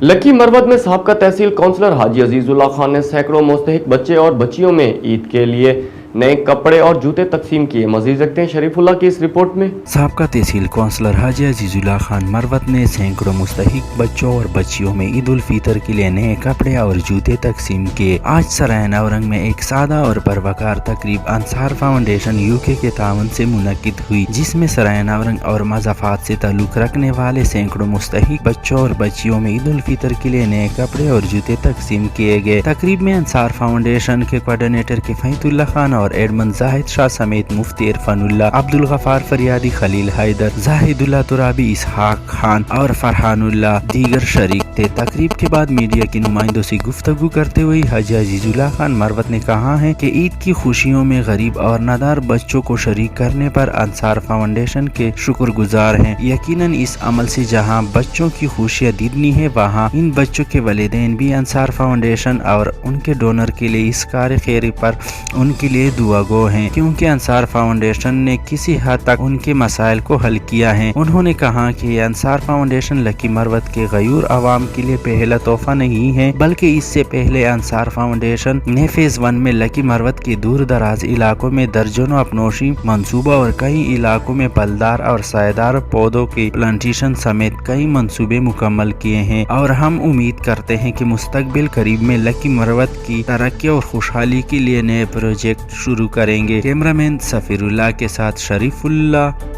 Lucky Marwat में साबका तहसील counsellor हाजी अजीजुल्लाह खान ने सैकड़ों मुस्तहिक बच्चे और बच्चियों में ईद के लिए नए कपड़े और जूते तकसीम किए। मजीद देखते हैं शरीफुल्लाह की इस रिपोर्ट में। साबका तहसील काउंसलर हाजी अजीजुल्लाह खान मरवत ने सैकड़ों मुस्तहिक बच्चों और बच्चियों में ईद उल फितर के लिए नए कपड़े और जूते तकसीम किए। आज सराय नवरंग में एक सादा और परवकार तकरीब अंसार फाउंडेशन यूके के तावन से मुनक्किद हुई, जिसमें सराय नवरंग और मज़ाफात से ताल्लुक रखने वाले सैकड़ों मुस्तहिक बच्चों और बच्चियों में ईद उल फितर के लिए नए कपड़े और जूते तकसीम किए गए। तकरीब में अंसार फाउंडेशन के कोऑर्डिनेटर किफायतुल्लाह खान और एडमंड जाहिद शाह समेत मुफ्ती इरफानुल्लाह, अब्दुल गफार फरियादी, खलील हैदर, जाहिदुल्लाह तुराबी, इसहाक खान और फरहानुल्लाह दीगर शरीक थे। तकरीब के बाद मीडिया के नुमाइंदों से गुफ्तगू करते हुए हाजी अजीजुल्लाह खान मरवत ने कहा है कि ईद की खुशियों में गरीब और नादार बच्चों को शरीक करने पर अंसार फाउंडेशन के शुक्रगुजार हैं। यकीनन इस अमल से जहां बच्चों की खुशियां दिदनी है, वहां इन बच्चों के वलिदैन भी अंसार फाउंडेशन और उनके डोनर के लिए इस कार्य खैरी पर उनके लिए दुआ गो हैं, क्योंकि अंसार फाउंडेशन ने किसी हद तक उनके मसाइल को हल किया है। उन्होंने कहा कि अंसार फाउंडेशन लकी मरवत के गयूर आवाम के लिए पहला तोहफा नहीं है, बल्कि इससे पहले अंसार फाउंडेशन ने फेज 1 में लकी मरवत के दूर दराज इलाकों में दर्जनों अपनोशी मंसूबा और कई इलाकों में फलदार और सायेदार पौधों के प्लांटेशन समेत कई मंसूबे मुकम्मल किए हैं, और हम उम्मीद करते हैं कि मुस्तकबिल करीब में लकी मरवत की तरक्की और खुशहाली के लिए नए प्रोजेक्ट शुरू करेंगे। कैमरामैन सफीरुल्लाह के साथ शरीफुल्लाह,